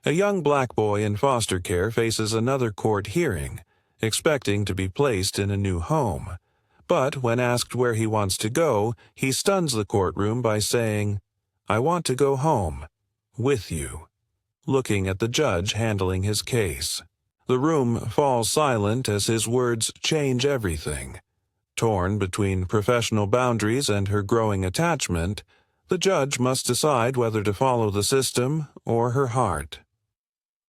A young black boy in foster care faces another court hearing, expecting to be placed in a new home. But when asked where he wants to go, he stuns the courtroom by saying, "I want to go home. With you," looking at the judge handling his case. The room falls silent as his words change everything. Torn between professional boundaries and her growing attachment, the judge must decide whether to follow the system or her heart.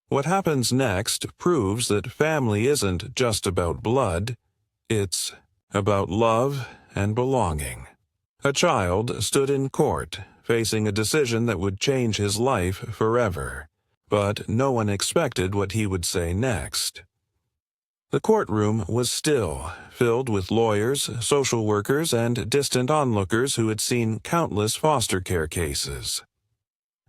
What happens next proves that family isn't just about blood, it's about love and belonging. A child stood in court, facing a decision that would change his life forever, but no one expected what he would say next. The courtroom was still, filled with lawyers, social workers, and distant onlookers who had seen countless foster care cases.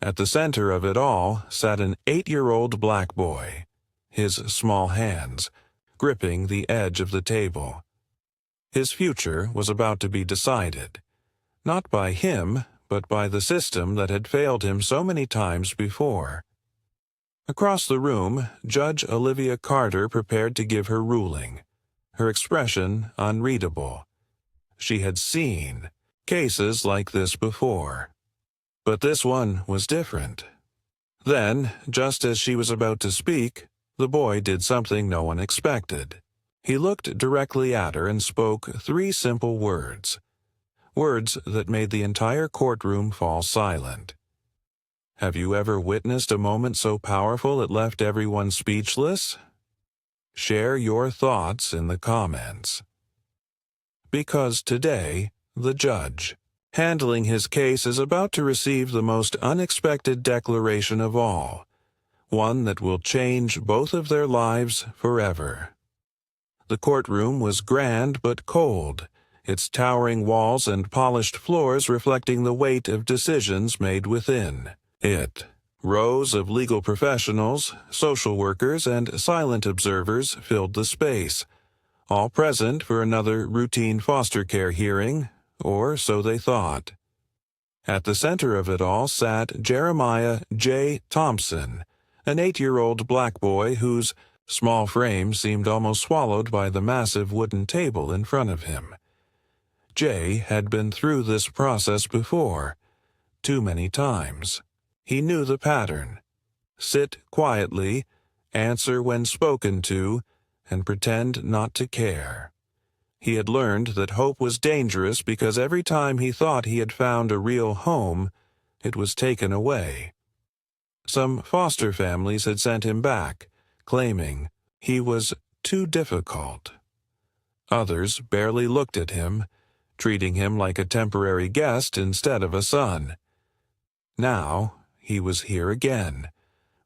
At the center of it all sat an 8-year-old black boy, his small hands gripping the edge of the table. His future was about to be decided, not by him, but by the system that had failed him so many times before. Across the room, Judge Olivia Carter prepared to give her ruling, her expression unreadable. She had seen cases like this before, but this one was different. Then, just as she was about to speak, the boy did something no one expected. He looked directly at her and spoke 3 simple words, words that made the entire courtroom fall silent. Have you ever witnessed a moment so powerful it left everyone speechless? Share your thoughts in the comments. Because today, the judge, handling his case, is about to receive the most unexpected declaration of all, one that will change both of their lives forever. The courtroom was grand but cold, its towering walls and polished floors reflecting the weight of decisions made within it. Rows of legal professionals, social workers, and silent observers filled the space, all present for another routine foster care hearing, or so they thought. At the center of it all sat Jeremiah J. Thompson, an 8-year-old black boy whose small frame seemed almost swallowed by the massive wooden table in front of him. Jay had been through this process before, too many times. He knew the pattern. Sit quietly, answer when spoken to, and pretend not to care. He had learned that hope was dangerous because every time he thought he had found a real home, it was taken away. Some foster families had sent him back, claiming he was too difficult. Others barely looked at him, treating him like a temporary guest instead of a son. Now, he was here again,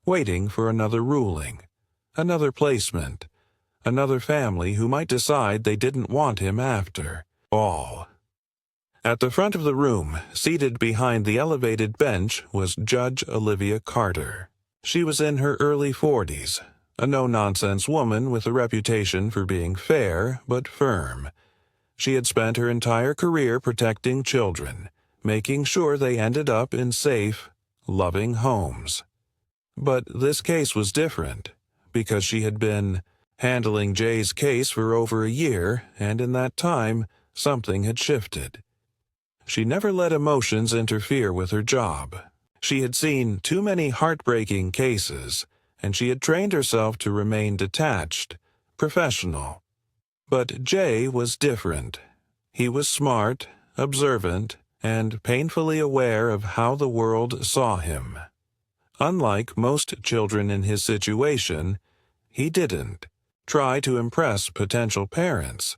waiting for another ruling, another placement, another family who might decide they didn't want him after all. At the front of the room, seated behind the elevated bench, was Judge Olivia Carter. She was in her early 40s, a no-nonsense woman with a reputation for being fair but firm. She had spent her entire career protecting children, making sure they ended up in safe, loving homes. But this case was different, because she had been handling Jay's case for over a year, and in that time, something had shifted. She never let emotions interfere with her job. She had seen too many heartbreaking cases, and she had trained herself to remain detached, professional. But Jay was different. He was smart, observant, and painfully aware of how the world saw him. Unlike most children in his situation, he didn't try to impress potential parents.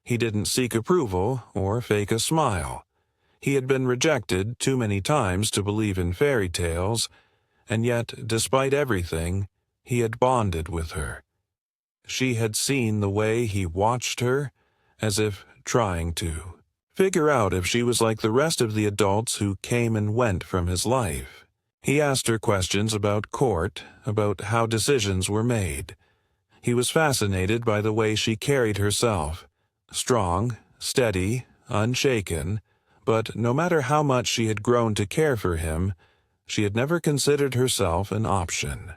He didn't seek approval or fake a smile. He had been rejected too many times to believe in fairy tales, and yet, despite everything, he had bonded with her. She had seen the way he watched her, as if trying to figure out if she was like the rest of the adults who came and went from his life. He asked her questions about court, about how decisions were made. He was fascinated by the way she carried herself, strong, steady, unshaken, but no matter how much she had grown to care for him, She had never considered herself an option.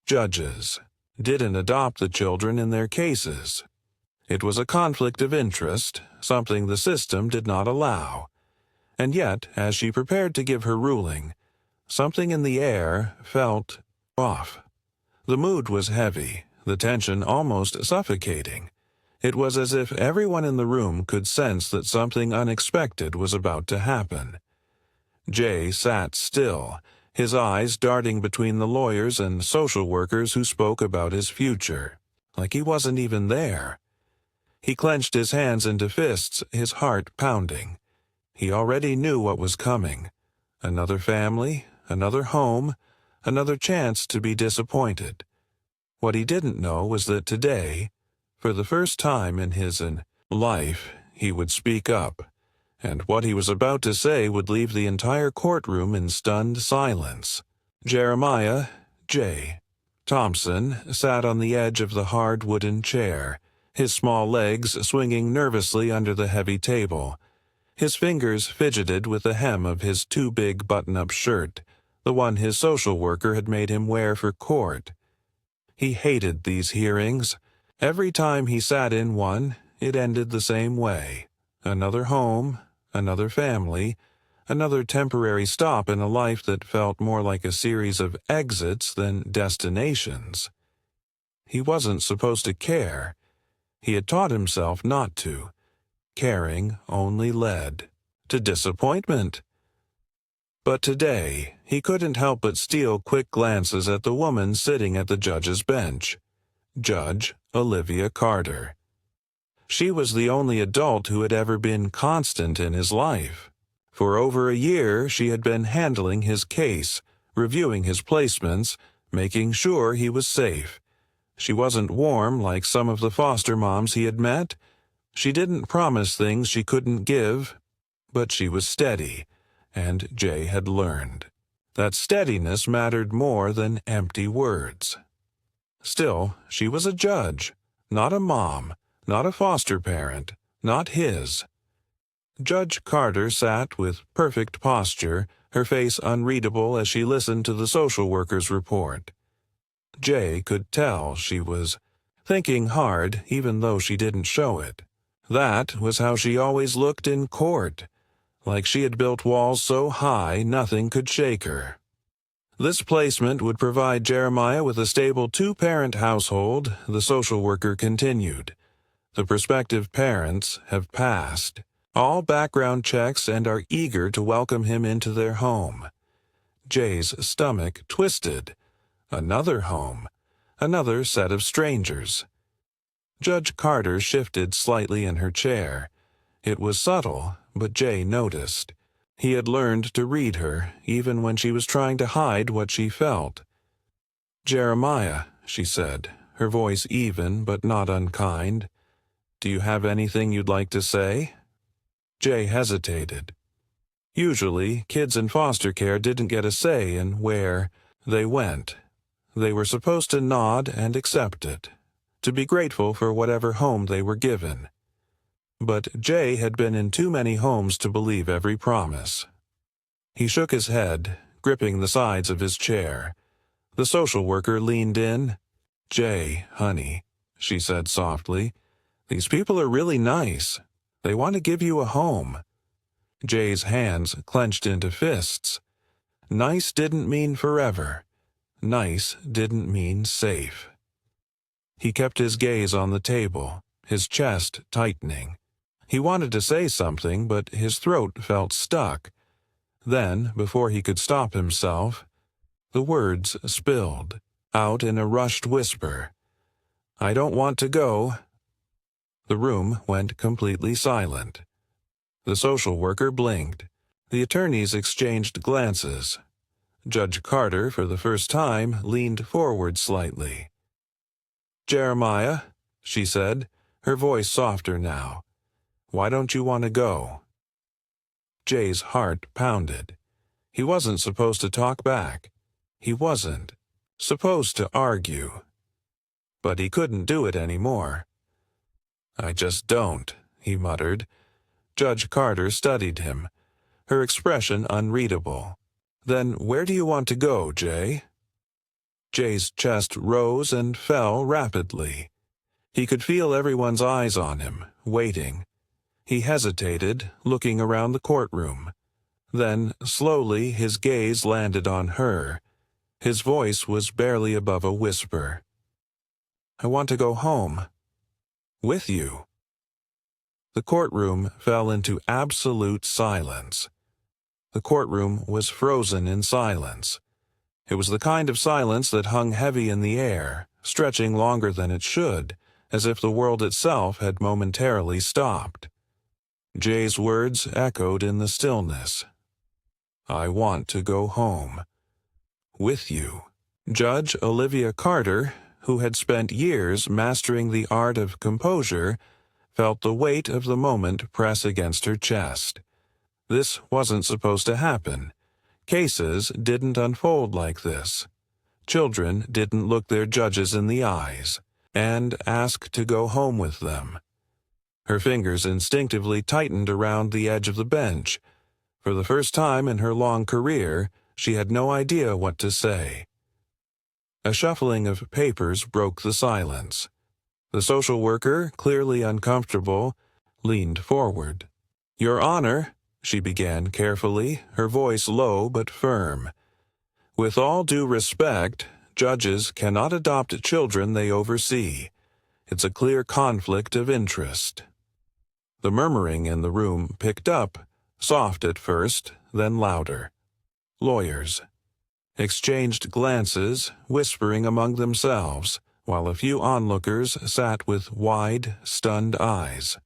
Judges didn't adopt the children in their cases. It was a conflict of interest, something the system did not allow. And yet, as she prepared to give her ruling, something in the air felt off. The mood was heavy, the tension almost suffocating. It was as if everyone in the room could sense that something unexpected was about to happen. Jay sat still, his eyes darting between the lawyers and social workers who spoke about his future, like he wasn't even there. He clenched his hands into fists, his heart pounding. He already knew what was coming. Another family, another home, another chance to be disappointed. What he didn't know was that today, for the first time in his life, he would speak up, and what he was about to say would leave the entire courtroom in stunned silence. Jeremiah J. Thompson sat on the edge of the hard wooden chair, his small legs swinging nervously under the heavy table. His fingers fidgeted with the hem of his too-big button-up shirt, the one his social worker had made him wear for court. He hated these hearings. Every time he sat in one, it ended the same way. Another home, another family, another temporary stop in a life that felt more like a series of exits than destinations. He wasn't supposed to care. He had taught himself not to. Caring only led to disappointment. But today, he couldn't help but steal quick glances at the woman sitting at the judge's bench, Judge Olivia Carter. She was the only adult who had ever been constant in his life. For over a year, she had been handling his case, reviewing his placements, making sure he was safe. She wasn't warm like some of the foster moms he had met. She didn't promise things she couldn't give, but she was steady, and Jay had learned that steadiness mattered more than empty words. Still, she was a judge, not a mom, not a foster parent, not his. Judge Carter sat with perfect posture, her face unreadable as she listened to the social worker's report. Jay could tell she was thinking hard even though she didn't show it. That was how she always looked in court, like she had built walls so high nothing could shake her. This placement would provide Jeremiah with a stable two-parent household, the social worker continued. The prospective parents have passed all background checks and are eager to welcome him into their home. Jay's stomach twisted. Another home, another set of strangers. Judge Carter shifted slightly in her chair. It was subtle, but Jay noticed. He had learned to read her, even when she was trying to hide what she felt. "Jeremiah," she said, her voice even but not unkind. "Do you have anything you'd like to say?" Jay hesitated. Usually, kids in foster care didn't get a say in where they went. They were supposed to nod and accept it, to be grateful for whatever home they were given. But Jay had been in too many homes to believe every promise. He shook his head, gripping the sides of his chair. The social worker leaned in. "Jay, honey," she said softly, "these people are really nice. They want to give you a home." Jay's hands clenched into fists. Nice didn't mean forever. Nice didn't mean safe. He kept his gaze on the table, his chest tightening. He wanted to say something, but his throat felt stuck. Then, before he could stop himself, the words spilled out in a rushed whisper. "I don't want to go." The room went completely silent. The social worker blinked. The attorneys exchanged glances. Judge Carter, for the first time, leaned forward slightly. "Jeremiah," she said, her voice softer now, "why don't you want to go?" Jay's heart pounded. He wasn't supposed to talk back. He wasn't supposed to argue. But he couldn't do it anymore. "I just don't," he muttered. Judge Carter studied him, her expression unreadable. "Then where do you want to go, Jay?" Jay's chest rose and fell rapidly. He could feel everyone's eyes on him, waiting. He hesitated, looking around the courtroom. Then, slowly, his gaze landed on her. His voice was barely above a whisper. "I want to go home." "With you." The courtroom fell into absolute silence. The courtroom was frozen in silence. It was the kind of silence that hung heavy in the air, stretching longer than it should, as if the world itself had momentarily stopped. Jay's words echoed in the stillness. "I want to go home. With you." Judge Olivia Carter, who had spent years mastering the art of composure, felt the weight of the moment press against her chest. This wasn't supposed to happen. Cases didn't unfold like this. Children didn't look their judges in the eyes and ask to go home with them. Her fingers instinctively tightened around the edge of the bench. For the first time in her long career, she had no idea what to say. A shuffling of papers broke the silence. The social worker, clearly uncomfortable, leaned forward. "Your Honor," she began carefully, her voice low but firm. "With all due respect, judges cannot adopt children they oversee. It's a clear conflict of interest." The murmuring in the room picked up, soft at first, then louder. Lawyers exchanged glances, whispering among themselves, while a few onlookers sat with wide, stunned eyes.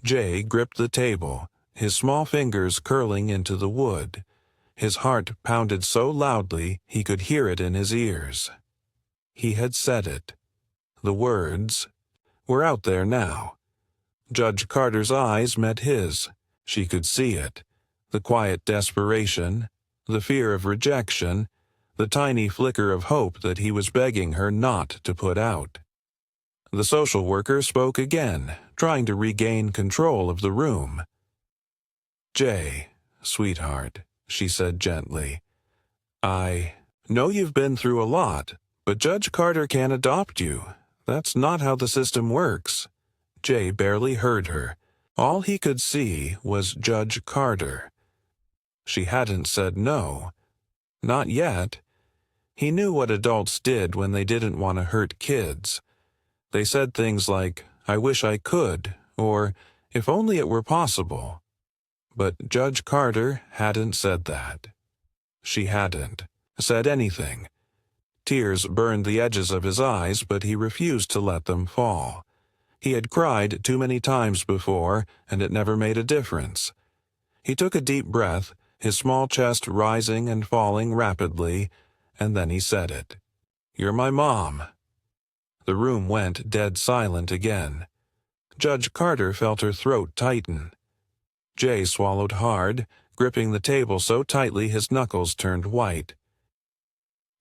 Jay gripped the table, his small fingers curling into the wood. His heart pounded so loudly he could hear it in his ears. He had said it. The words were out there now. Judge Carter's eyes met his. She could see it. The quiet desperation, the fear of rejection, the tiny flicker of hope that he was begging her not to put out. The social worker spoke again, trying to regain control of the room. "Jay, sweetheart," she said gently, "I know you've been through a lot, but Judge Carter can't adopt you. That's not how the system works." Jay barely heard her. All he could see was Judge Carter. She hadn't said no. Not yet. He knew what adults did when they didn't want to hurt kids. They said things like, "I wish I could," or "If only it were possible." But Judge Carter hadn't said that. She hadn't said anything. Tears burned the edges of his eyes, but he refused to let them fall. He had cried too many times before, and it never made a difference. He took a deep breath, his small chest rising and falling rapidly, and then he said it. "You're my mom." The room went dead silent again. Judge Carter felt her throat tighten. Jay swallowed hard, gripping the table so tightly his knuckles turned white.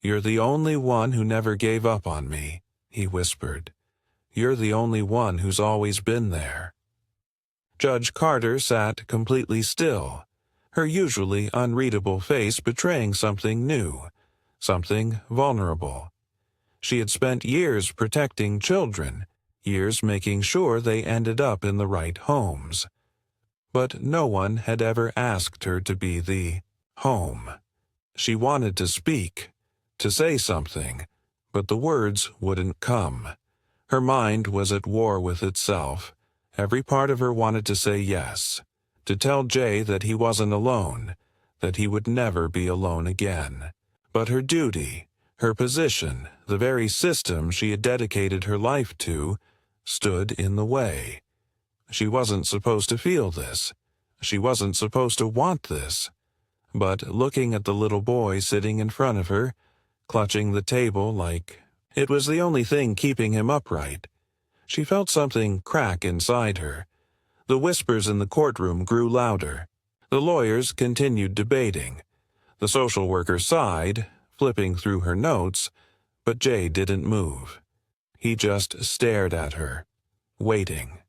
"You're the only one who never gave up on me," he whispered. "You're the only one who's always been there." Judge Carter sat completely still, her usually unreadable face betraying something new, something vulnerable. She had spent years protecting children, years making sure they ended up in the right homes. But no one had ever asked her to be the home. She wanted to speak, to say something, but the words wouldn't come. Her mind was at war with itself. Every part of her wanted to say yes, to tell Jay that he wasn't alone, that he would never be alone again. But her duty, her position, the very system she had dedicated her life to, stood in the way. She wasn't supposed to feel this. She wasn't supposed to want this. But looking at the little boy sitting in front of her, clutching the table like it was the only thing keeping him upright, she felt something crack inside her. The whispers in the courtroom grew louder. The lawyers continued debating. The social worker sighed, flipping through her notes, but Jay didn't move. He just stared at her, waiting.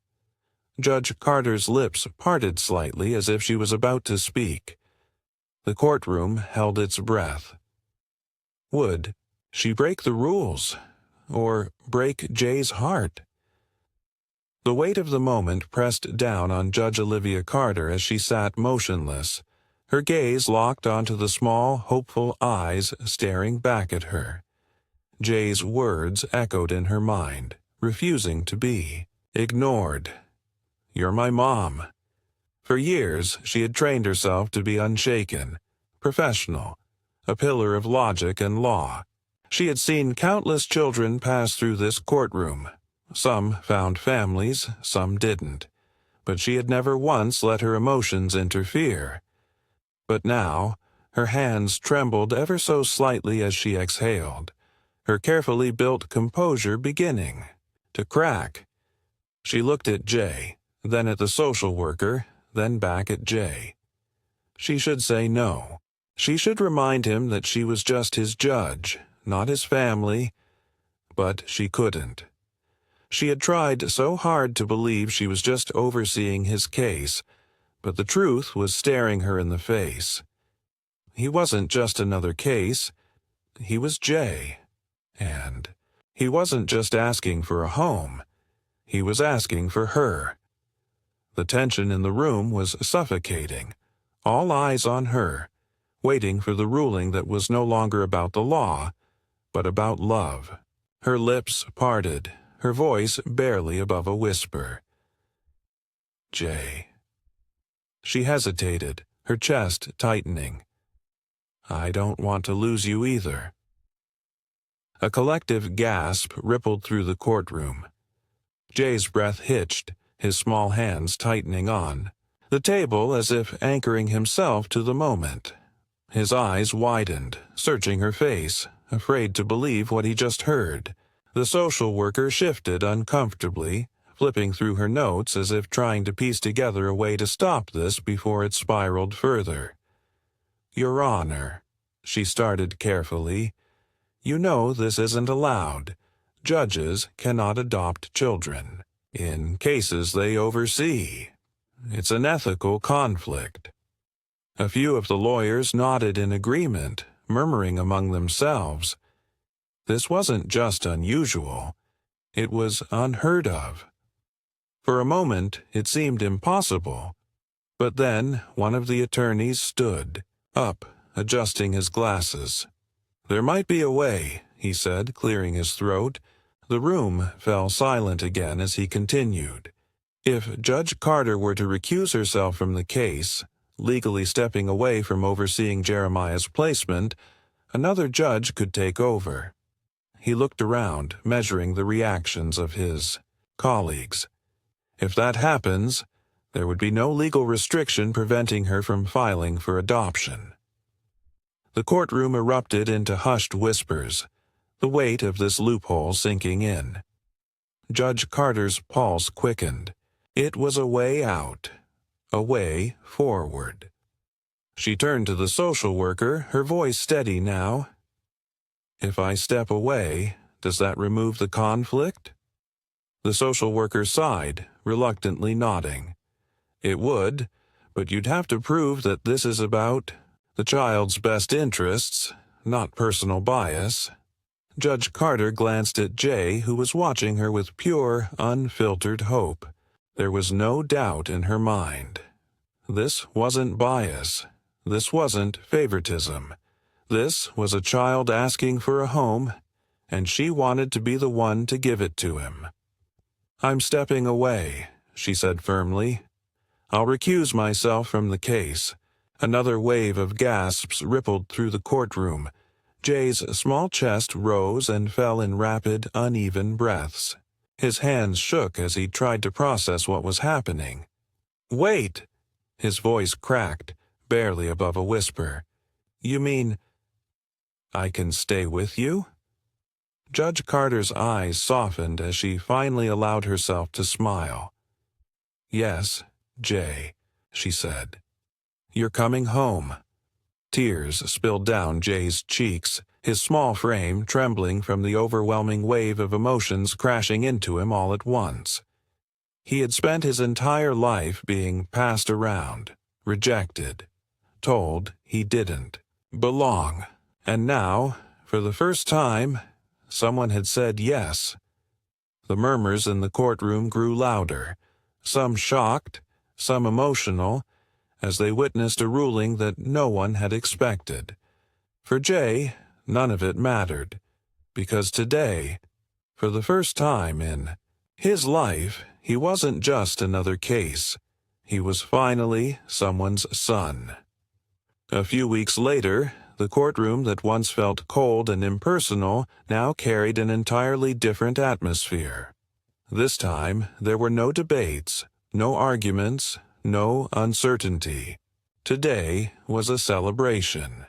Judge Carter's lips parted slightly as if she was about to speak. The courtroom held its breath. Would she break the rules, or break Jay's heart? The weight of the moment pressed down on Judge Olivia Carter as she sat motionless, her gaze locked onto the small, hopeful eyes staring back at her. Jay's words echoed in her mind, refusing to be ignored. "You're my mom." For years, she had trained herself to be unshaken, professional, a pillar of logic and law. She had seen countless children pass through this courtroom. Some found families, some didn't. But she had never once let her emotions interfere. But now, her hands trembled ever so slightly as she exhaled, her carefully built composure beginning to crack. She looked at Jay, then at the social worker, then back at Jay. She should say no. She should remind him that she was just his judge, not his family, but she couldn't. She had tried so hard to believe she was just overseeing his case, but the truth was staring her in the face. He wasn't just another case. He was Jay. And he wasn't just asking for a home. He was asking for her. The tension in the room was suffocating, all eyes on her, waiting for the ruling that was no longer about the law, but about love. Her lips parted, her voice barely above a whisper. "Jay." She hesitated, her chest tightening. "I don't want to lose you either." A collective gasp rippled through the courtroom. Jay's breath hitched, his small hands tightening on the table as if anchoring himself to the moment. His eyes widened, searching her face, afraid to believe what he just heard. The social worker shifted uncomfortably, flipping through her notes as if trying to piece together a way to stop this before it spiraled further. "Your Honor," she started carefully, "you know this isn't allowed. Judges cannot adopt children in cases they oversee. It's an ethical conflict." A few of the lawyers nodded in agreement, murmuring among themselves. This wasn't just unusual. It was unheard of. For a moment, it seemed impossible. But then one of the attorneys stood up, adjusting his glasses. "There might be a way," he said, clearing his throat. The room fell silent again as he continued. "If Judge Carter were to recuse herself from the case, legally stepping away from overseeing Jeremiah's placement, another judge could take over." He looked around, measuring the reactions of his colleagues. "If that happens, there would be no legal restriction preventing her from filing for adoption." The courtroom erupted into hushed whispers, the weight of this loophole sinking in. Judge Carter's pulse quickened. It was a way out, a way forward. She turned to the social worker, her voice steady now. "If I step away, does that remove the conflict?" The social worker sighed, reluctantly nodding. "It would, but you'd have to prove that this is about the child's best interests, not personal bias." Judge Carter glanced at Jay, who was watching her with pure, unfiltered hope. There was no doubt in her mind. This wasn't bias. This wasn't favoritism. This was a child asking for a home, and she wanted to be the one to give it to him. "I'm stepping away," she said firmly. "I'll recuse myself from the case." Another wave of gasps rippled through the courtroom. Jay's small chest rose and fell in rapid, uneven breaths. His hands shook as he tried to process what was happening. "Wait!" His voice cracked, barely above a whisper. "You mean I can stay with you?" Judge Carter's eyes softened as she finally allowed herself to smile. "Yes, Jay," she said. "You're coming home." Tears spilled down Jay's cheeks, his small frame trembling from the overwhelming wave of emotions crashing into him all at once. He had spent his entire life being passed around, rejected, told he didn't belong. And now, for the first time, someone had said yes. The murmurs in the courtroom grew louder, some shocked, some emotional, as they witnessed a ruling that no one had expected. For Jay, none of it mattered, because today, for the first time in his life, he wasn't just another case. He was finally someone's son. A few weeks later, the courtroom that once felt cold and impersonal now carried an entirely different atmosphere. This time, there were no debates, no arguments, no uncertainty. Today was a celebration.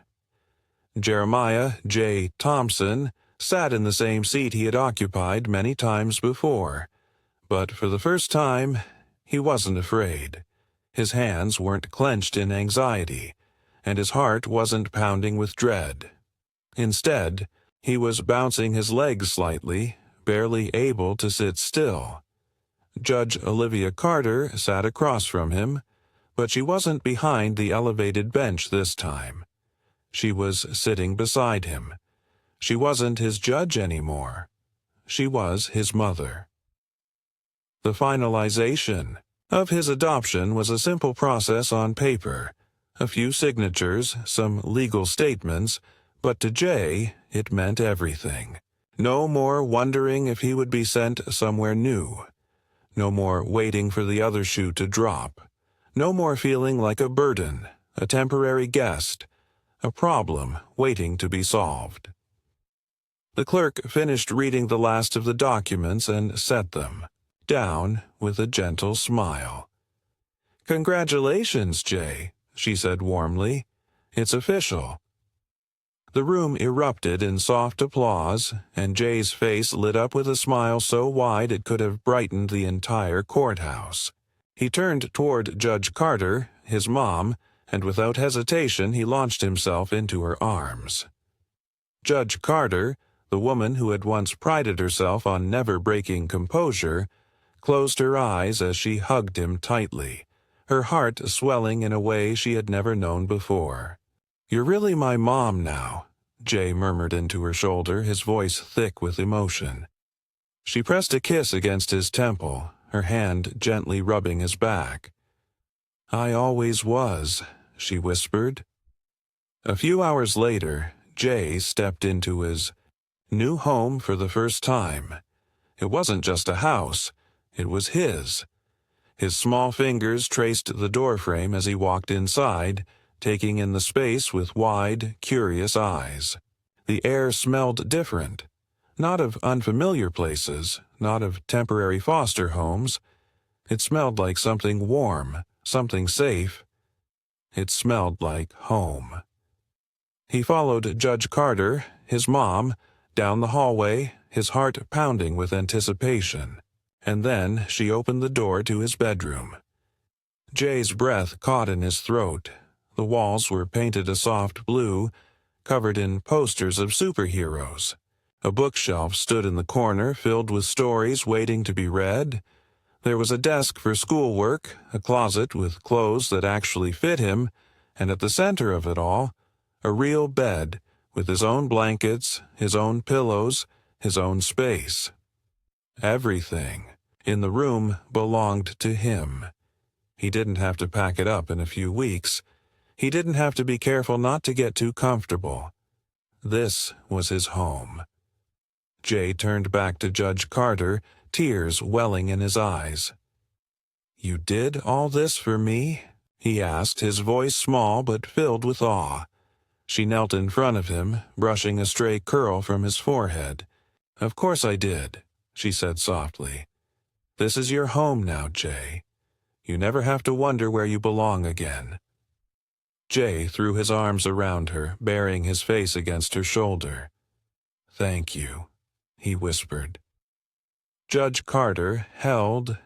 Jeremiah J. Thompson sat in the same seat he had occupied many times before, but for the first time, he wasn't afraid. His hands weren't clenched in anxiety, and his heart wasn't pounding with dread. Instead, he was bouncing his legs slightly, barely able to sit still. Judge Olivia Carter sat across from him, but she wasn't behind the elevated bench this time. She was sitting beside him. She wasn't his judge anymore. She was his mother. The finalization of his adoption was a simple process on paper. A few signatures, some legal statements, but to Jay, it meant everything. No more wondering if he would be sent somewhere new. No more waiting for the other shoe to drop. No more feeling like a burden, a temporary guest, a problem waiting to be solved. The clerk finished reading the last of the documents and set them down with a gentle smile. "Congratulations, Jay," she said warmly. "It's official." The room erupted in soft applause, and Jay's face lit up with a smile so wide it could have brightened the entire courthouse. He turned toward Judge Carter, his mom, and without hesitation he launched himself into her arms. Judge Carter, the woman who had once prided herself on never breaking composure, closed her eyes as she hugged him tightly, her heart swelling in a way she had never known before. "You're really my mom now," Jay murmured into her shoulder, his voice thick with emotion. She pressed a kiss against his temple, her hand gently rubbing his back. "I always was," she whispered. A few hours later, Jay stepped into his new home for the first time. It wasn't just a house, it was his. His small fingers traced the doorframe as he walked inside, taking in the space with wide, curious eyes. The air smelled different, not of unfamiliar places, not of temporary foster homes. It smelled like something warm, something safe. It smelled like home. He followed Judge Carter, his mom, down the hallway, his heart pounding with anticipation. And then she opened the door to his bedroom. Jay's breath caught in his throat. The walls were painted a soft blue, covered in posters of superheroes. A bookshelf stood in the corner filled with stories waiting to be read. There was a desk for schoolwork, a closet with clothes that actually fit him, and at the center of it all, a real bed with his own blankets, his own pillows, his own space. Everything in the room belonged to him. He didn't have to pack it up in a few weeks. He didn't have to be careful not to get too comfortable. This was his home. Jay turned back to Judge Carter, tears welling in his eyes. "You did all this for me?" he asked, his voice small but filled with awe. She knelt in front of him, brushing a stray curl from his forehead. "Of course I did," she said softly. "This is your home now, Jay. You never have to wonder where you belong again." Jay threw his arms around her, burying his face against her shoulder. "Thank you," he whispered. Judge Carter held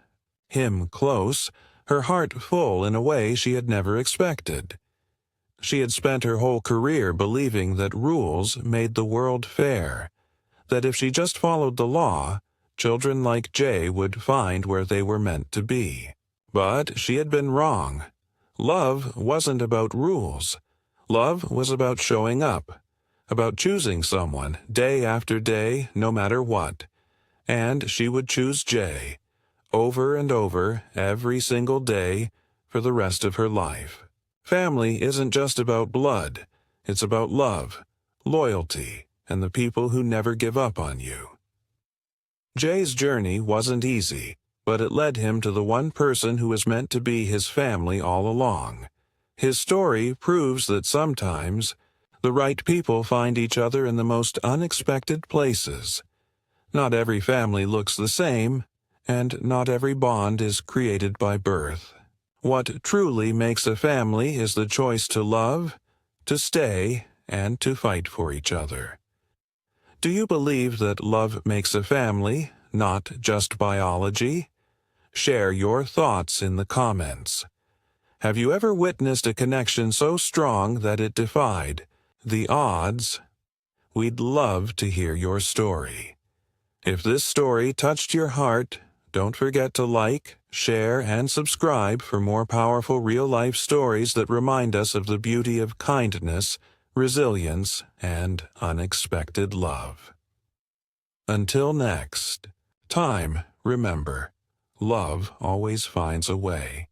him close, her heart full in a way she had never expected. She had spent her whole career believing that rules made the world fair, that if she just followed the law, children like Jay would find where they were meant to be. But she had been wrong. Love wasn't about rules. Love was about showing up, about choosing someone day after day, no matter what. And she would choose Jay, over and over, every single day, for the rest of her life. Family isn't just about blood. It's about love, loyalty, and the people who never give up on you. Jay's journey wasn't easy, but it led him to the one person who was meant to be his family all along. His story proves that sometimes the right people find each other in the most unexpected places. Not every family looks the same, and not every bond is created by birth. What truly makes a family is the choice to love, to stay, and to fight for each other. Do you believe that love makes a family, not just biology? Share your thoughts in the comments. Have you ever witnessed a connection so strong that it defied the odds? We'd love to hear your story. If this story touched your heart, don't forget to like, share, and subscribe for more powerful real-life stories that remind us of the beauty of kindness, resilience, and unexpected love. Until next time, remember, love always finds a way.